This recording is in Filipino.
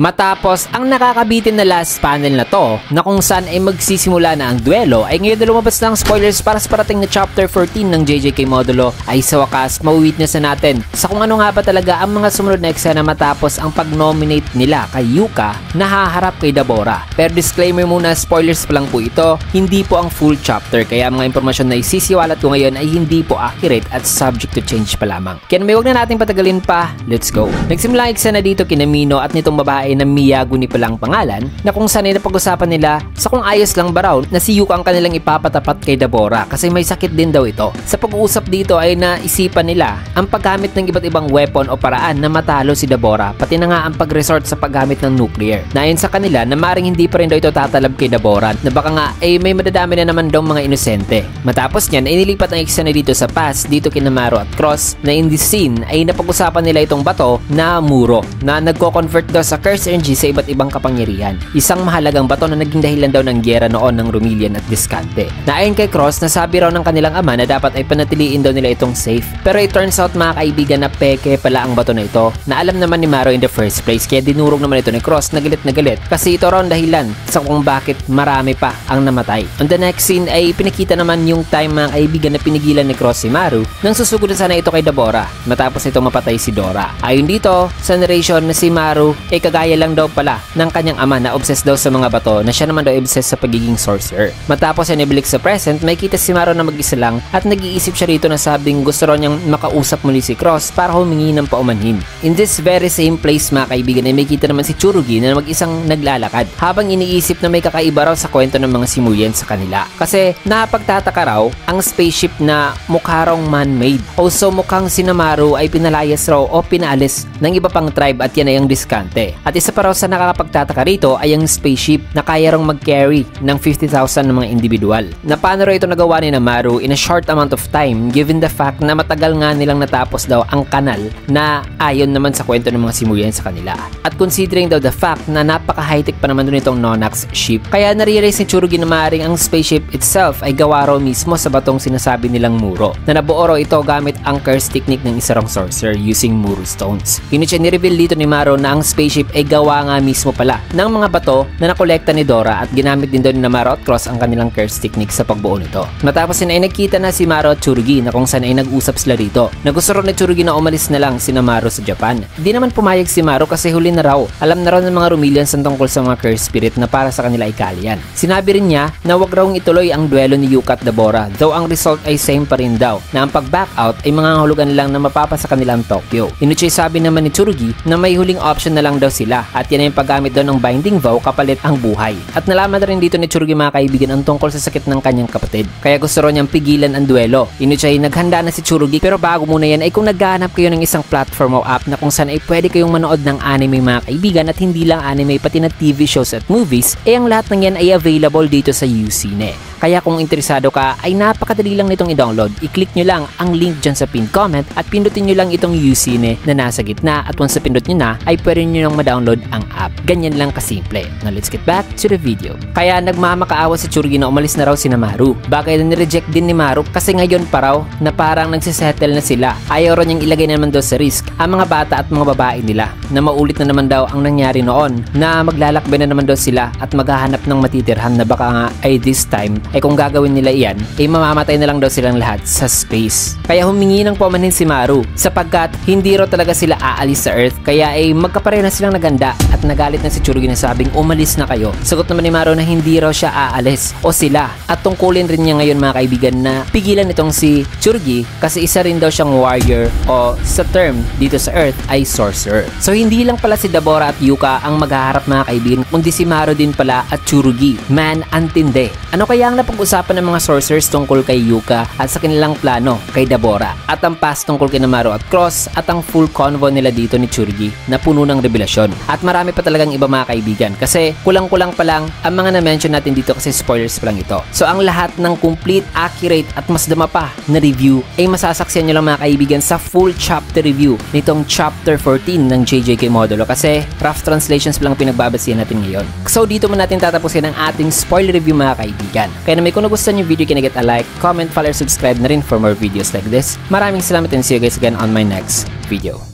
Matapos ang nakakabitin na last panel na to, na kung saan ay magsisimula na ang duelo, ay ngayon na lumabas na ang spoilers para sa parating na chapter 14 ng JJK Modulo. Ay sa wakas, mawitness na natin sa kung ano nga ba talaga ang mga sumunod na eksena matapos ang pag-nominate nila kay Yuka na haharap kay Dabora. Pero disclaimer muna, spoilers pa lang po ito, hindi po ang full chapter, kaya mga impormasyon na isisiwalat ko ngayon ay hindi po accurate at subject to change pa lamang. Kaya may huwag na natin patagalin pa, let's go. Nagsimula ang eksena dito kina Mino at nitong babae na Miyaguni palang pangalan, na kung saan ay napag-usapan nila sa kung ayos lang ba raw na si Yuka ang kanilang ipapatapat kay Dabora kasi may sakit din daw ito. Sa pag-uusap dito ay naisipan nila ang paggamit ng iba't ibang weapon o paraan na matalo si Dabora, pati na nga ang pag-resort sa paggamit ng nuclear. Nayon sa kanila na maring hindi pa rin daw ito tatalab kay Dabora, na baka nga ay may madadami na naman daw mga inosente. Matapos niyan ay nilipat ang eksena dito sa past dito kina Maru at Cross, na in this scene ay napag-usapan nila itong bato na Muro na nagko-convert daw sa curse energy sa iba't ibang kapangyarihan. Isang mahalagang bato na naging dahilan daw ng gyera noon ng Romillion at Discante. Na ayon kay Cross, nasabi raw ng kanilang ama na dapat ay panatiliin daw nila itong safe. Pero it turns out mga kaibigan na peke pala ang bato na ito, na alam naman ni Maru in the first place, kaya dinurog naman ito ni Cross na galit kasi ito raw ang dahilan sa kung bakit marami pa ang namatay. On the next scene ay pinakita naman yung time mga kaibigan na pinigilan ni Cross si Maru nang susugudan sana ito kay Dabora matapos ito mapatay si Dora. Ayon dito sa narration na si Maru ay kagaya lang daw pala ng kanyang ama na obsessed daw sa mga bato, na siya naman daw obsessed sa pagiging sorcerer. Matapos yan ibalik sa present, may kita si Maru na mag-isa lang at nag-iisip siya rito na sabing gusto raw niyang makausap muli si Cross para humingi ng paumanhin. In this very same place mga kaibigan ay may kita naman si Tsurugi na mag-isang naglalakad habang iniisip na may kakaiba raw sa kwento ng mga Simulian sa kanila. Kasi napagtataka raw ang spaceship na mukha raw man-made. Also mukhang si Maru ay pinalayas raw o pinaalis ng iba pang tribe at yan ay ang Discante. At isa pa raw sa nakakapagtataka rito ay ang spaceship na kaya rong mag-carry ng 50,000 ng mga individual. Na paano raw ito nagawa ni Maru in a short amount of time given the fact na matagal nga nilang natapos daw ang kanal na ayon naman sa kwento ng mga Simulian sa kanila. At considering daw the fact na napaka-high-tech pa naman doon itong Nonax ship, kaya narealize ni Tsurugi na maaaring ang spaceship itself ay gawa raw mismo sa batong sinasabi nilang Muro, na nabuo raw ito gamit ang curse technique ng isa rong sorcerer using Muro stones. Ni-reveal dito ni Maru na ang spaceship ay gawa nga mismo pala ng mga bato na nakolekta ni Dora at ginamit din doon ni Maru at Cross ang kanilang curse technique sa pagbuo nito. Matapos ay nagkita na si Maru at Tsurugi na kung saan ay nag-usap sila rito. Nagusto rin ni Tsurugi na umalis na lang si Maru sa Japan. Di naman pumayag si Maru kasi huli na raw. Alam na raw ng mga Romillians ang tungkol sa mga curse spirit na para sa kanila ay kalian. Sinabi rin niya na wag raw ituloy ang duelo ni Yuka at Dabora, though ang result ay same pa rin daw, na ang pag-back out ay mga hulugan lang na mapapa sa kanilang Tokyo. Inuchi sabi naman ni Tsurugi na may huling option na lang daw sila at yan ay yung paggamit daw ng binding vow kapalit ang buhay. At nalaman na rin dito ni Tsurugi mga kaibigan ang tungkol sa sakit ng kanyang kapatid, kaya gusto raw niyang pigilan ang duelo. Inuchi naghanda na si Tsurugi, pero bago muna yan ay kung naghahanap kayo ng isang platform o app na kung saan ay pwede kayong manood ng anime mga kaibigan, at hindi lang anime pati na TV shows at movies, ang lahat ng yan ay available dito sa Ucine. Kaya kung interesado ka ay napakadali lang nitong i-download. I-click nyo lang ang link dyan sa pinned comment at pindutin nyo lang itong Ucine na nasa gitna, at once na pindot nyo na ay pwede nyo nang ma-download ang app. Ganyan lang kasimple. Now let's get back to the video. Kaya nagmamakaawa si Tsurugi na umalis na raw si Maru. Bagay na nireject din ni Maru kasi ngayon pa raw na parang nagsisettle na sila. Ayaw raw niyang ilagay naman daw sa risk ang mga bata at mga babae nila, na maulit na naman daw ang nangyari noon, na maglalakbay na naman daw sila at maghahanap ng matitirhan, na baka nga ay this time ay kung gagawin nila iyan ay mamamatay na lang daw silang lahat sa space. Kaya humingi ng paumanhin si Maru sapagkat hindi raw talaga sila aalis sa Earth, kaya ay magkapareho na silang naganda at nagalit na si Tsurugi na sabing umalis na kayo. Sagot naman ni Maru na hindi raw siya aalis o sila, at tungkulin rin niya ngayon mga kaibigan na pigilan itong si Tsurugi kasi isa rin daw siyang warrior o sa term dito sa Earth ay sorcerer. So hindi lang pala si Dabora at Yuka ang maghaharap mga kaibigan, kundi si Maru din pala at Tsurugi. Man, antindi. Ano kaya ang napag-usapan ng mga sorcerers tungkol kay Yuka at sa kanilang plano kay Dabora, at ang past tungkol kay Maru at Cross, at ang full convo nila dito ni Tsurugi na puno ng revelasyon. At marami pa talagang iba mga kaibigan kasi kulang-kulang pa lang ang mga na-mention natin dito kasi spoilers pa lang ito. So ang lahat ng complete, accurate at mas dama pa na review ay masasaksiyan nyo lang mga kaibigan sa full chapter review nitong chapter 14 ng JJK Modulo, kasi rough translations pa lang pinagbabasihan natin ngayon. So dito mo natin tatapusin ang ating spoiler review mga kaibigan. Kaya naman kung nagustuhan yung video, can I get a like, comment, follow, subscribe na rin for more videos like this. Maraming salamat and see you guys again on my next video.